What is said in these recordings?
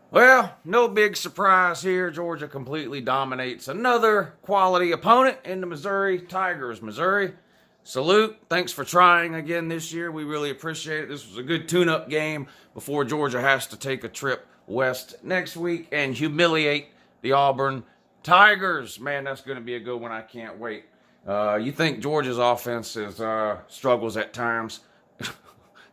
Well, no big surprise here. Georgia completely dominates another quality opponent in the Missouri Tigers. Missouri, salute. Thanks for trying again this year. We really appreciate it. This was a good tune-up game before Georgia has to take a trip west next week and humiliate the Auburn Tigers. Man, that's going to be a good one. I can't wait. You think Georgia's offense struggles at times?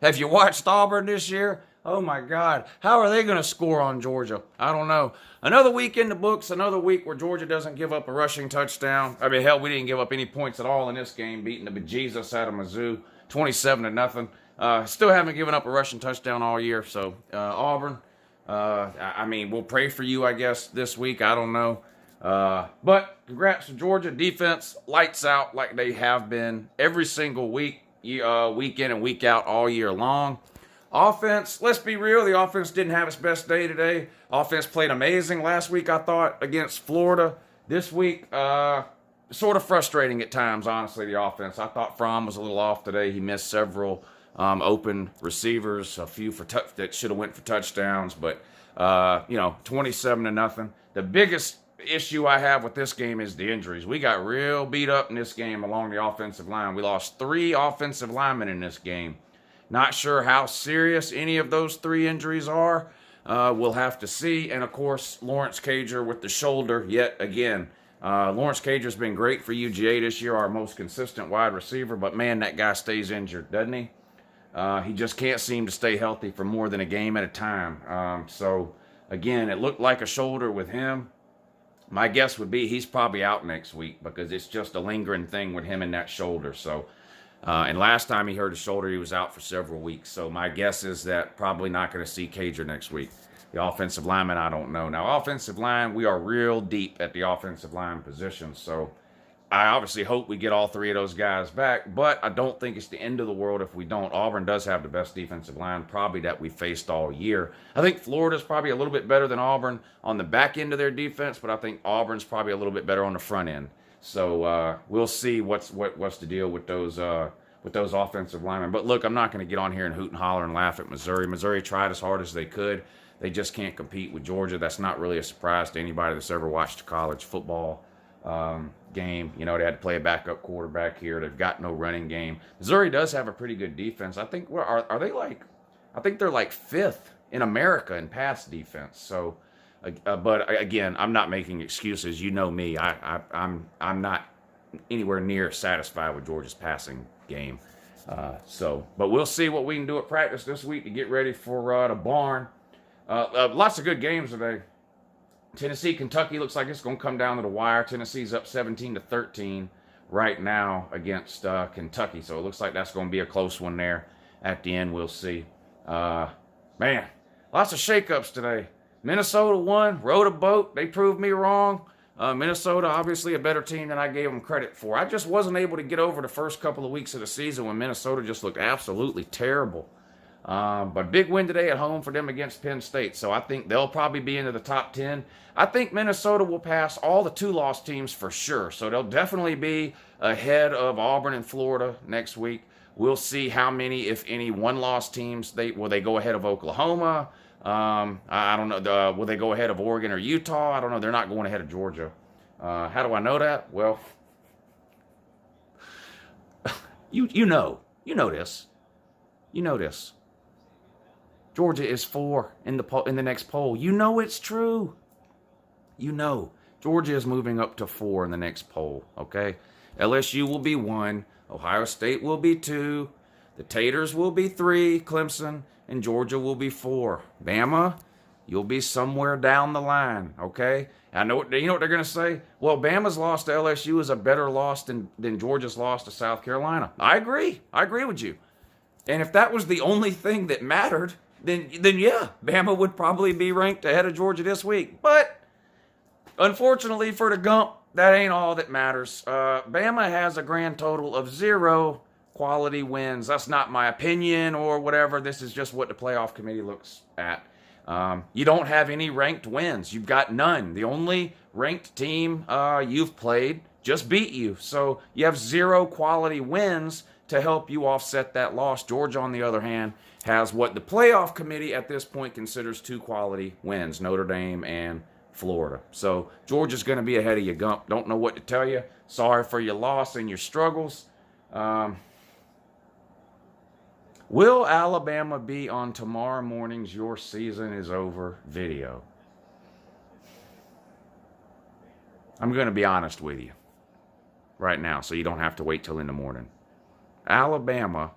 Have you watched Auburn this year? Oh my God. How are they going to score on Georgia? I don't know. Another week in the books, another week where Georgia doesn't give up a rushing touchdown. I mean, hell, we didn't give up any points at all in this game, beating the bejesus out of Mizzou, 27-0. Still haven't given up a rushing touchdown all year. So, Auburn, I mean, we'll pray for you, I guess, this week. I don't know. But congrats to Georgia. Defense, lights out like they have been every single week, week in and week out all year long. Offense, let's be real, the offense didn't have its best day today. Offense played amazing last week, I thought, against Florida. This week, sort of frustrating at times, honestly, the offense. I thought Fromm was a little off today. He missed several open receivers, a few that should have went for touchdowns, but, 27-0. The biggest issue I have with this game is the injuries. We got real beat up in this game along the offensive line. We lost 3 offensive linemen in this game. Not sure how serious any of those 3 injuries are. We'll have to see. And, of course, Lawrence Cager with the shoulder yet again. Lawrence Cager's been great for UGA this year, our most consistent wide receiver. But, man, that guy stays injured, doesn't he? He just can't seem to stay healthy for more than a game at a time. So, again, it looked like a shoulder with him. My guess would be he's probably out next week because it's just a lingering thing with him and that shoulder. So, and last time he hurt his shoulder, he was out for several weeks. So my guess is that probably not going to see Cager next week. The offensive lineman, I don't know. Now, offensive line, we are real deep at the offensive line position. So I obviously hope we get all 3 of those guys back, but I don't think it's the end of the world if we don't. Auburn does have the best defensive line probably that we faced all year. I think Florida's probably a little bit better than Auburn on the back end of their defense, but I think Auburn's probably a little bit better on the front end. So we'll see what's the deal with those offensive linemen. But look, I'm not going to get on here and hoot and holler and laugh at Missouri. Missouri tried as hard as they could. They just can't compete with Georgia. That's not really a surprise to anybody that's ever watched a college football game. You know, they had to play a backup quarterback here. They've got no running game. Missouri does have a pretty good defense. I think are they like? I think they're like 5th in America in pass defense. So. But again, I'm not making excuses. You know me. I'm not anywhere near satisfied with Georgia's passing game. But we'll see what we can do at practice this week to get ready for the barn. Lots of good games today. Tennessee, Kentucky looks like it's going to come down to the wire. Tennessee's up 17-13 right now against Kentucky, so it looks like that's going to be a close one there. At the end, we'll see. Man, lots of shakeups today. Minnesota won, rode a boat. They proved me wrong. Minnesota, obviously a better team than I gave them credit for. I just wasn't able to get over the first couple of weeks of the season when Minnesota just looked absolutely terrible. But big win today at home for them against Penn State. So I think they'll probably be into the top 10. I think Minnesota will pass all the 2-loss teams for sure. So they'll definitely be ahead of Auburn and Florida next week. We'll see how many, if any, 1-loss teams will they go ahead of Oklahoma. I don't know. Will they go ahead of Oregon or Utah? I don't know. They're not going ahead of Georgia. How do I know that? Well, you know this. You know this. Georgia is 4 in the next poll. You know it's true. You know Georgia is moving up to 4 in the next poll. Okay, LSU will be 1. Ohio State will be 2. The Taters will be 3. Clemson. And Georgia will be 4. Bama, you'll be somewhere down the line, okay? I know, you know what they're going to say? Well, Bama's loss to LSU is a better loss than Georgia's loss to South Carolina. I agree. I agree with you. And if that was the only thing that mattered, then yeah, Bama would probably be ranked ahead of Georgia this week. But unfortunately for the Gump, that ain't all that matters. Bama has a grand total of 0 quality wins. That's not my opinion or whatever. This is just what the playoff committee looks at. You don't have any ranked wins. You've got none. The only ranked team you've played just beat you. So you have 0 quality wins to help you offset that loss. Georgia, on the other hand, has what the playoff committee at this point considers 2 quality wins, Notre Dame and Florida. So Georgia's going to be ahead of you, Gump. Don't know what to tell you. Sorry for your loss and your struggles. Will Alabama be on tomorrow morning's Your Season is Over video? I'm going to be honest with you right now, so you don't have to wait till in the morning. Alabama